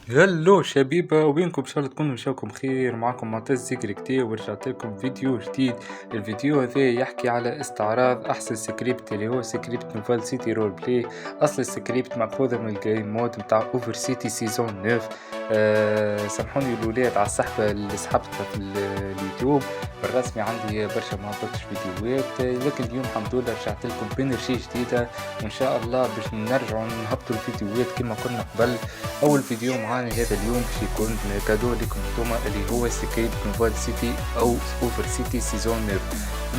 هلو شبيبة، وينكم؟ ان شاء الله تكونوا مشاكم خير. معكم معتز سكريكتي ورجعت لكم فيديو جديد. الفيديو هذا يحكي على استعراض احسن سكريبت اللي هو سكريبت نوفال سيتي رول بلاي. اصل السكريبت مأخوذة من الجيم مود متاع اوفر سيتي سيزون 9. سامحوني الولاد على السحبة اللي سحبتها في اليوتيوب. بالرسمي عندي برشا ما هبطتش فيديوهات، لكن اليوم الحمد لله رجعت لكم بانرجي جديدة، وان شاء الله باش نرجعوا نهبطوا الفيديوهات كما كنا قبل. اول فيديو معانا هذا اليوم باش يكون كادو لكم انتوما، اللي هو سكريبت نوفال سيتي او اوفر سيتي سيزون 9.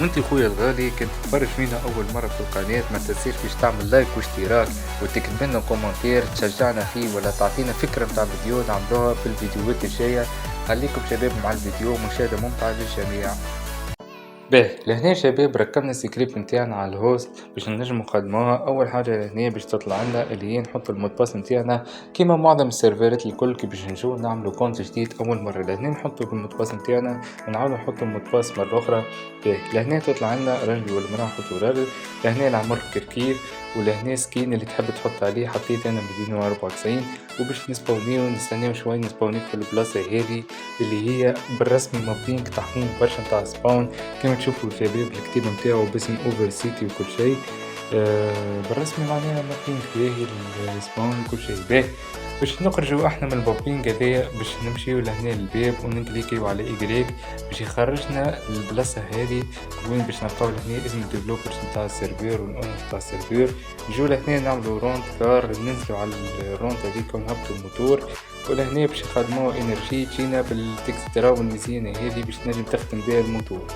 وانت خويا الغالي كنت تتفرج فينا اول مره في القناه، ما تنساش باش تعمل لايك واشتراك وتكتب لنا كومنتير تشجعنا فيه، ولا تعطينا فكره متاع فيديو نعملوها في الفيديوهات الجايه. خليكم شباب مع الفيديو، مشاهده ممتعه للجميع. باهي لهنا شباب ركبنا السكريبت نتاعنا على الهوست باش نجمو نخدموها. اول حاجه لهنا باش تطلع لنا اللي هي نحط المود باس نتاعنا كيما معظم السيرفرات الكل كي باش نجو نعملو كونت جديد اول مره. لهنا نحطو المود باس نتاعنا ونعاودو نحطو المود باس مره اخرى. باهي لهنا تطلع لنا راجل ولا مرا، نحطو راجل. لهنا العمر كيف ولهنا سكين اللي تحب تحط عليه، حطيت انا 294. وباش نسبونيو نستناو شوي نسبونيو في البلاصه هذه اللي هي بالرسمي مابينك تحكيم برشا نتاع سباون. كما تشوفوا الشباب الكتيب نتاعو باسم اوفر سيتي وكل شيء. بالرسمي معناها مابينج باهي السباون وكل شيء باهي. باش نخرجوا احنا من البوبينج هذايا باش نمشيو لهنا الباب ونكليكيو على ايكغيك باش يخرجنا البلاصه هذه وين باش نلقاو لهنا اسم الديفلوبرز نتاع السيرفر والاونر نتاع السيرفر. نجيو لهنا نعملو رونت كار، ننزلو على الرونت هذيك ونهبطو الموتور. ولهنا باش نخدمو انرجي تجينا بالتكسترا والمزيانه هذه باش تنجم تخدم بها الموتور.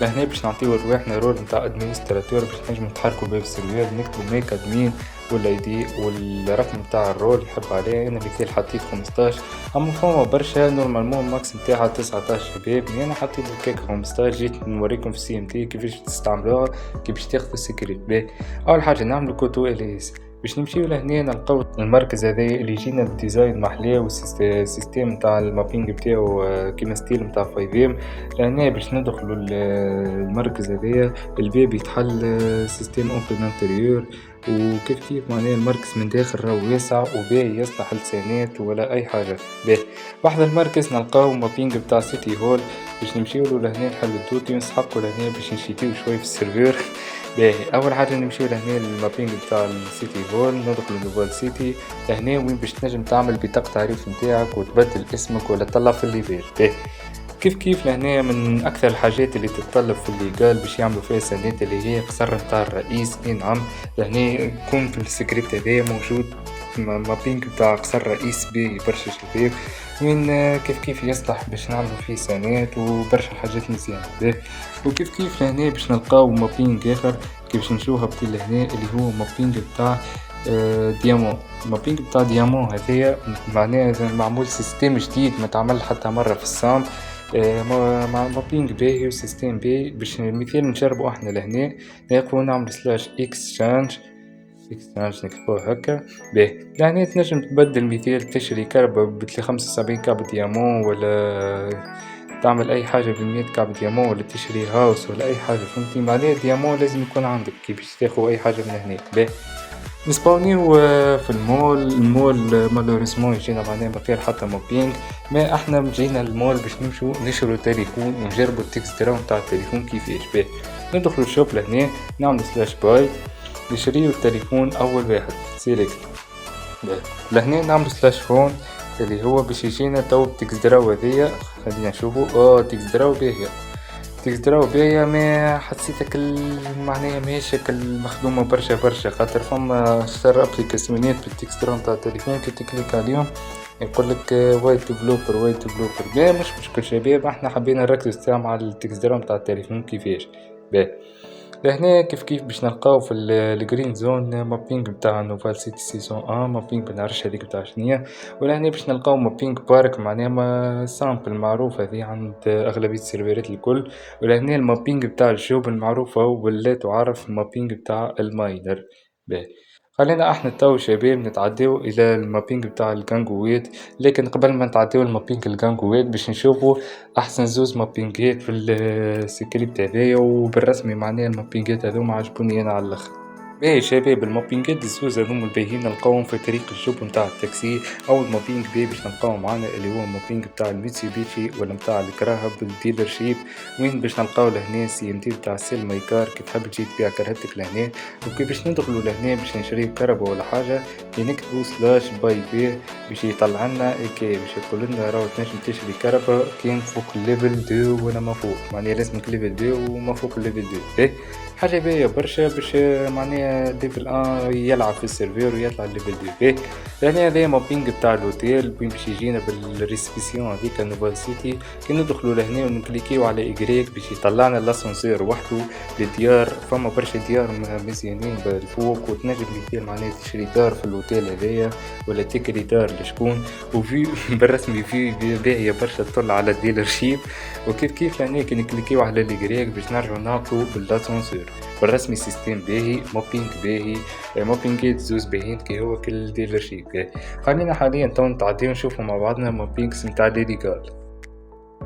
لهنا باش نعطيو رواحنا رول نتاع ادمنستراتور باش نجمو نتحركو بيه في السيرفر، نكتبو ميك ادمين والاي دي والرقم نتاع الرول يحب عليه. انا مثال حطيت 15، اما فما برشا نورمالمون ماكس نتاعها 19 شباب، انا حطيت هكاك 15. جيت نوريكم في السي ام تي كيفاش تستعملوها كي باش تاخذوا السكريبت باهي. اول حاجه نعملو كوتو اليس باش نمشيو لهنا نلقاو المركز هذا اللي يجينا بالديزاين محلاه والسيستم نتاع المابينج بتاعو كيما ستيل نتاع 5 ام. لهنا باش ندخلوا المركز هذايا الباب يتحل سيستم اوبن انتريور، وكيف كيف معناه المركز من داخل راهو واسع وباهي يصلح لسانات ولا اي حاجه باهي. واحد المركز نلقاو مابينج بتاع سيتي هول باش نمشيو له لهنا نحلو الدوتي ونسحقوا لهنا باش نشيتيو شوي في السيرفر. باهي اول حاجه نمشيو لهنا المابينج بتاع السيتي هول، ندخلوا نوفال سيتي. لهنا وين باش تنجم تعمل بطاقه تعريف نتاعك وتبدل اسمك ولا تطلع في الليفيل باهي. كيف لهنا من اكثر الحاجات اللي تتطلب في الليغال باش يعملوا فيها سنات اللي هي قصر نتاع الرئيس. اي نعم لهنا يكون في السكريبت هذا موجود مابينج بتاع قصر رئيس بي برشا شباب وين كيف يصلح باش نعملوا فيه سنات وبرشا حاجات مزيانة باهي. وكيف لهنا باش نلقاو مابينج اخر كيف باش نشوفها بتي لهنا اللي هو مابينج بتاع ديامون. مابينج بتاع ديامون هذايا معناه معمول سيستم جديد ما تعمل حتى مرة في الصام. مابينج باهي وسيستم باهي باش مثال نجربو احنا لهنا ناخدو نعمل سلاش اكسشانج نكتبوه هكا باهي. يعني تنجم تبدل مثال تشري كربة ب75 كعب ديامون ولا تعمل اي حاجة ب100 كعب ديامون ولا تشري هاوس ولا اي حاجة فهمتني. معناه ديامون لازم يكون عندك كي باش تاخو اي حاجة من هنا باهي. نسباونيو في المول مالوريسمون يجينا معناه ما فيه حتى موبينج. ما احنا جينا المول باش نمشو نشرو تليفون ونجربو التكسترا نتاع التليفون كيفاش باهي. ندخلو الشوب لهنا نعملو سلاش باي نشريو التليفون اول واحد سيليكت باهي. لهنا نعملو سلاش فون اللي هو باش يجينا تو التكسترا هذيا. خلينا نشوفو تكسترا باهية تقدروا بيا ما حسيتك معناها ماهيش المخدومة برشا خاطر فما شر ابليكاسيونات بالتكسترا نتاع التليفون كي تكليك عليهم يقولك وايت ديفلوبر لا مش مشكل شباب احنا حبينا نركز تاع مع التكسترا نتاع التليفون كيفاش باهي. لهنا كيف باش نلقاو في الجرين زون مابينج بتاع نوفال سيتي سيزون 1 مابينج بنعرفش هذيك بتاع شنيا. ولهنا باش نلقاو مابينج بارك معناها ما سامبل معروف هذه عند اغلبيه السيرفرات الكل. ولهنا المابينج بتاع الجوب المعروفه ولا تعرف المابينج بتاع الماينر باهي. خلينا احنا تو شباب نتعداو الى المابينج بتاع الكانجويت، لكن قبل ما نتعداو المابينج الكانجويت باش نشوفوا احسن زوز مابينجات في السكريبت هذايا. وبالرسمي معناها المابينجات هذوما عجبوني انا على الاخر باهي شباب، الموبينجات الزوز هذوما الباهيين نلقاوهم في طريق الجوب نتاع التاكسي. أول موبينج باهي باش نلقاو معانا اللي هو الموبينج نتاع الميتسوبيشي ولا نتاع الكراهب الديلر شيب، وين باش نلقاو لهنا سي ام دي نتاع السيل مايكار كي تحب تجي تبيع كرهتك لهنا. وكي باش ندخلوا لهنا باش نشريو كهربا ولا حاجة، كي نكتبوا سلاش باي بيه باش يطلع لنا اكي باش يقول لنا راهو تنجم تشري كهربا كان فوق الليفل 2 ولا ما فوق، معناها لازمك ليفل 2 وما فوق الليفل 2 باهي. حاجة باهية برشا باش معناها ليفل 1 يلعب في السيرفر ويطلع ليفل 2 باهي. يعني هذايا مابينغ بتاع الأوتيل وين باش يجينا بالريسبسيون هذيكا نوفال سيتي. كي ندخلو لهنا ونكليكيو على إكريك باش يطلعنا لاسانسير وحدو للديار. فما برشا ديار مزيانين بالفوق، وتنجم مثال معناها تشري دار في الأوتيل هذايا ولا تكري دار لشكون. وفي بالرسمي في باهية برشا تطل على الديلر شيب. وكيف كيف لهنا كي نكليكيو على الإكريك باش نرجعو نهبطو بالاسانسير. بالرسمي سيستم باهي، موبينج باهي، موبينجات زوز باهيين كي هو كل ديلر شيب. خلينا حاليا تو نتعديو نشوفو مع بعضنا موبينجز نتاع ليليغال.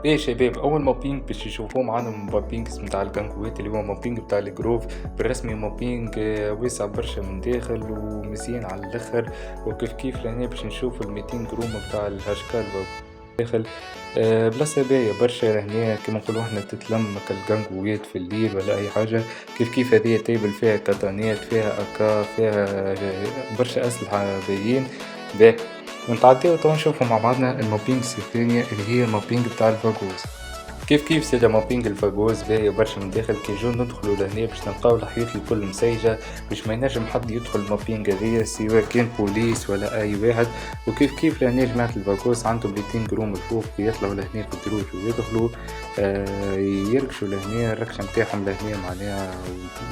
باهي شباب، اول موبينج باش نشوفوه معانا موبينجز نتاع الكانكوات اللي هو موبينج نتاع الجروف. بالرسمي موبينج واسع برشا من داخل ومزيان على الاخر. وكيف كيف لهنا باش نشوفو الميتين جروم نتاع الهاشكال داخل. بلاصة باهية برشا لهنا كيما نقولو احنا تتلم كالجانجوات في الليل ولا أي حاجة. كيف كيف هذيا تيبل فيها كاتانات فيها أكا فيها برشا أسلحة باهيين. باهي ونتعداو تو نشوفو مع بعضنا الموبينجز الثانية اللي هي الموبينج بتاع الفاغوز. كيف كيف سيدا مابينج الفاغوز باهي برشا من داخل. كي جو ندخلوا لهنا باش نلقاو الحيوط الكل مسيجة باش ما ينجم حد يدخل مابينج هذيا سواء كان بوليس ولا أي واحد. وكيف كيف لهنا جماعة الفاغوز عندهم 200 جروم الفوق كي يطلعوا لهنا في الدروج ويدخلوا يركشوا لهنا الركشة متاعهم لهنا معناها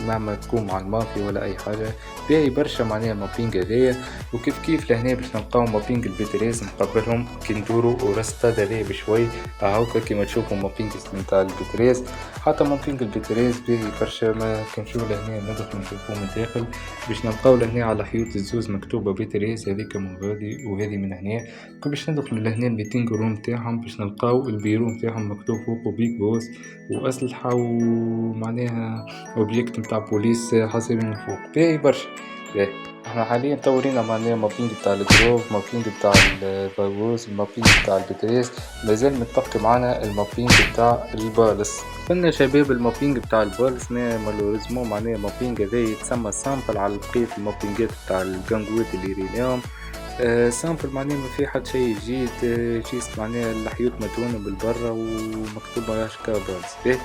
مهما تكون مع المافيا ولا أي حاجة. باهي برشا معناها مابينج هذايا. وكيف كيف لهنا باش نلقاو مابينج البيتريز مقابلهم كي ندورو ورستا هذايا بشوي هاوكا كيما تشوفوا مابينج نتاع البيتريز. حتى مابينج البيتريز باهي برشا. ما كنشوفو لهنا ندخلو نشوفوه من داخل باش نلقاو لهنا على حيوط الزوز مكتوبة بيتريز هذيك من غادي وهذه من هنا. كي باش ندخلو لهنا 200 روم تاعهم باش نلقاو البيرو تاعهم مكتوب فوقو بيك بوس وأسلحة ومعناها اوبجيكت نتاع بوليس حاصلين من فوق. باهي برشا. باهي احنا حاليا تورينا معناها مابينج تاع الجروف مابينج تاع الفاغوس المابينج تاع البيتريس. مازال متبقي معنا المابينج تاع البالس. قلنا شباب المابينج تاع البالس مالوريزمون معناها مابينج هذا يتسمى سامبل على بقية المابينجات تاع الجانجوات اللي ريناهم. سامبل معناها ما في حد شيء جديد. جيست معناها الحيوط مدونة بالبرة ومكتوبة هاشكا بالس.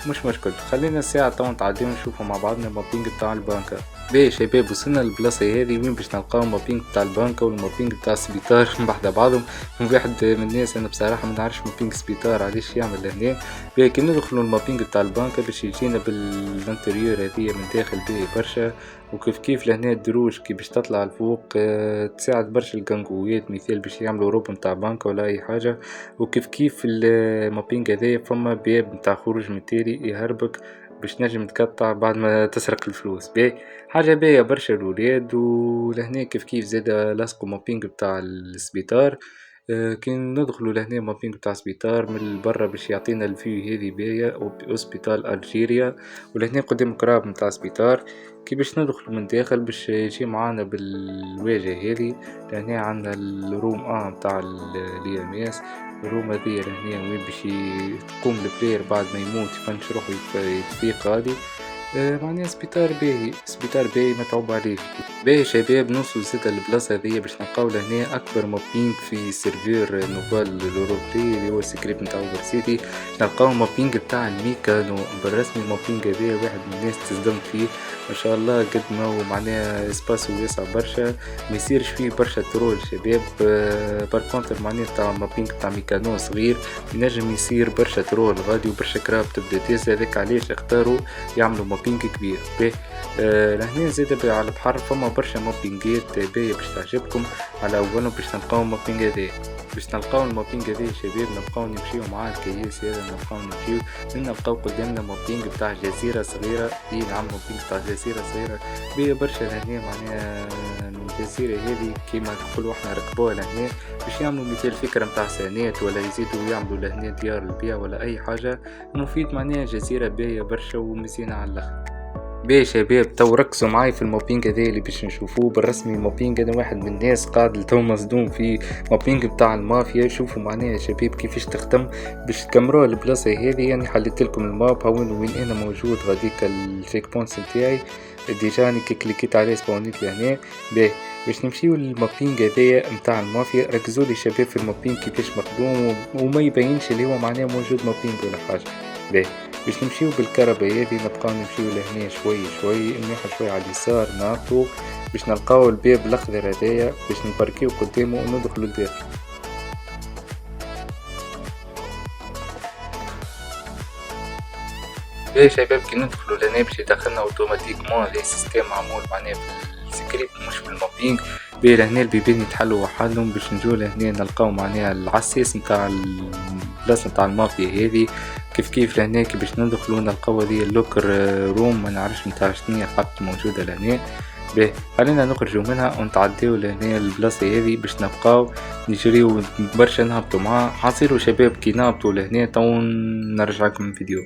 مش مشكل، خلينا الساعة تو نتعديو نشوفو مع بعضنا المابينج تاع البنكة. باهي شباب وصلنا للبلاصة هذه وين باش نلقاو المابينج تاع البنكة والمابينج تاع السبيطار بعد بعضهم. واحد من الناس انا بصراحة ما نعرفش مابينج سبيطار علاش يعمل لهنا. باهي كي ندخلو المابينج تاع البنكة باش يجينا بالانتريور هذيا من داخل باهي برشا. وكيف كيف لهنا الدروج كي باش تطلع الفوق تساعد برشا الكانكويات مثال باش يعملوا روب نتاع بنكة ولا اي حاجة. وكيف كيف المابينج هذايا فما باب نتاع خروج متالي يهربك باش نجم تقطع بعد ما تسرق الفلوس. باهي حاجة باهية برشا الولاد. ولهنا كيف كيف زادا لاصقو مابينج بتاع السبيطار. كي ندخلوا لهنا مابينج بتاع سبيطار من برا باش يعطينا الفيو هذه باهية اوسبيتال الجيريا. ولهنا قدام كراب نتاع سبيطار. كي باش ندخلوا من داخل باش يجي معانا بالواجهة هذه. لهنا عندنا الروم نتاع الياماس. الروم هذيا لهنا وين باش تقوم البلاير بعد ما يموت يفنش روحو يتفيق غادي. معناها سبيطار باهي سبيطار باهي متعوب عليه. باهي شباب نوصلو زادا البلاصة هذيا باش نلقاو لهنا أكبر مابينج في سيرفير نوفال لوروبلي اللي هو السكريبت نتاع اوفر سيتي. نلقاو مابينج تاع الميكانو بالرسمي. المابينج هذايا واحد من الناس تصدمت فيه ما شاء الله قد ما هو معناها اسباسو واسع برشا. ما يصيرش فيه برشا ترول شباب. باركونتر معناها تاع مابينج تاع ميكانو صغير ينجم يصير برشا ترول غادي وبرشا كراب تبدا تهز. هذاك علاش اختاروا يعملوا مابينج كبير. باهي لهنا زادا على البحر فما برشا مابينجات باهية باش تعجبكم. على أولهم باش نلقاو مابينج هذايا باش نلقاو المابينج هذايا شباب. نبقاو نمشيو مع الكياس هذا نبقاو نمشيو نلقاو قدامنا مابينج بتاع جزيرة صغيرة. نعم مابينج بتاع جزيرة صغيرة باهية برشا لهنا معناها. الجزيرة هذه كيما نقولوا احنا ركبوها لهنا باش يعملوا مثال فكرة متاع سنات ولا يزيدوا يعملوا لهنا ديار البيع ولا أي حاجة مفيد. معناها جزيرة باهية برشا ومزيانة على الآخر. باهي شباب، تو ركزوا معاي في الموبينج هذا اللي باش نشوفوه بالرسمي. الموبينج انا واحد من الناس قاعد لتو مصدوم في موبينج بتاع المافيا. شوفوا معناها يا شباب كيفاش تخدم باش تكمروها البلاصه هذه. يعني حليت لكم الماب هون وين انا موجود، غاديك التشيك بوينتس نتاعي ديجا اني كي كليكيت عليه سباونيت لهنا. باهي باش نمشيو للمابينج هذايا نتاع المافيا. ركزوا لي شباب في المابينج كيفاش مخدوم وما يبينش اللي هو معناه موجود مابينج ولا حاجه. باهي باش نمشيو بالكهرباء هذه نبقاو نمشيو لهنا شوي شوي، نروحو شوي على اليسار نهبطو باش نلقاو الباب الاخضر هذايا باش نباركيو قدامه وندخلو لداخل. باهي شباب كي ندخلو لهنا باش يدخلنا اوتوماتيكمون. هذا سيستم معمول معناه في السكريبت مش في المابينج. باهي لهنا البيبان يتحلوا وحدهم باش نجو لهنا نلقاو معناها العساس نتاع البلاصة نتاع المافيا هذه. كيف لهنا كي باش ندخلو نلقاو هذه اللوكر روم ما نعرفش نتاع شنيا حط موجودة لهنا. باهي خلينا نخرجوا منها ونتعداو لهنا البلاصة هذه باش نبقاو نجريو برشا نهبطو معاه. حصيروا شباب كي نهبطو لهنا تو نرجعكم الفيديو.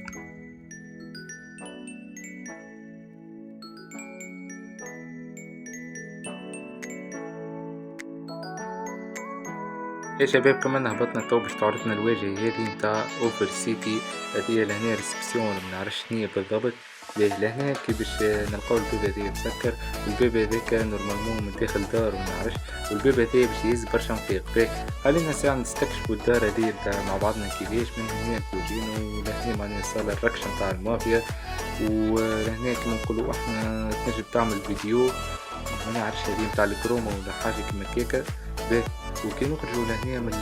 يا شباب كمان هبطنا تو باش تعرضنا الواجهة هذه نتاع اوفر سيتي. هذه لهنا ريسبسيون منعرفش شنيا بالضبط. لهنا كي باش نلقاو الباب هذايا مسكر، والباب هذاك نورمالمون من داخل دار ومنعرفش، والباب هذايا باش يهز برشا نفيق. باهي خلينا ساعة نستكشفوا الدار هذيا مع بعضنا كيفاش. من هنا الكوجين ولهنا معناها صالة الركشة نتاع المافيا. ولهنا كيما نقولوا احنا تنجم تعمل فيديو ما نعرفش هذه نتاع الكروما ولا حاجة كيما كيكا. باهي وكي نخرجوا لهنا من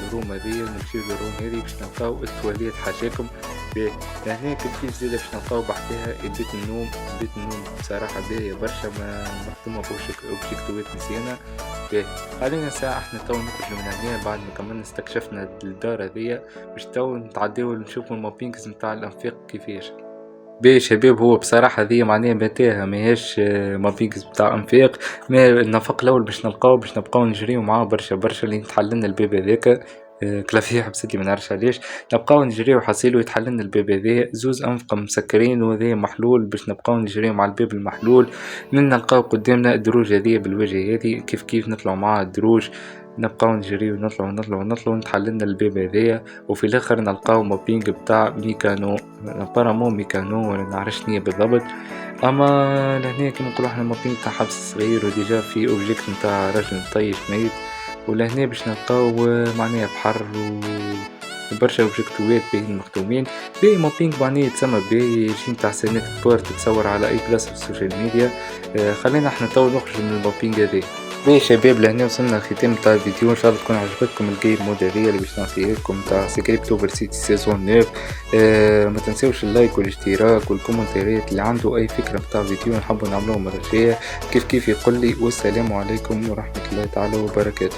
الروم هذيا ونمشيو للروم هذي باش نلقاو التواليت حاشاكم. لهنا كيف زيادة باش نلقاو بحدها بيت النوم. بيت النوم بصراحة باهية برشا ما مخدومة بأوبجيكتوات مزيانة. باهي خلينا ساعة احنا تو نخرجوا من هنا بعد ما كملنا استكشفنا الدار هذيا باش تو نتعداو نشوفو المابينكس نتاع الانفاق كيفاش. باهي شباب هو بصراحة هذه معناها متاهة ماهيش مابينكس بتاع انفاق. ما النفق الاول باش نلقاو باش نبقاو نجريو معاه برشا اللي يتحللنا الباب هذاك. كلافيه حبستي ما نعرفش علاش نبقاو نجريو حصيلو يتحللنا الباب هذا. زوز انفقة مسكرين وهذا محلول باش نبقاو نجريو مع الباب المحلول. من نلقاو قدامنا الدروج هذه بالوجه هذه كيف نطلعو مع الدروج. نبقاو نجريو نطلعو نتحللنا الباب هذايا. وفي الاخر نلقاو مابينج بتاع ميكانو ابارامون ميكانو ولا نعرفش شنيا بالضبط. اما لهنا كيما نقولو احنا مابينج تاع حبس صغير وديجا في اوبجيكت نتاع رجل طيش ميت. ولهنا باش نلقاو معناها بحر وبرشا اوبجيكتوات باهين مخدومين. باهي مابينج معناها يتسمى باهي يجي نتاع سنة بورت تتصور على اي بلاصة في السوشيال ميديا. خلينا احنا تو نخرج من المابينج هذا. باهي شباب لهنا وصلنا لختام تاع الفيديو. ان شاء الله تكون عجبتكم الجيم مود هذيا اللي باش نعطيه لكم تاع سكريبت اوفر سيتي سيزون 9. ما تنساوش اللايك والاشتراك والكومنتات. اللي عنده اي فكره بتاع فيديو نحبوا نعملوه مره جايه كيف يقول لي. والسلام عليكم ورحمه الله تعالى وبركاته.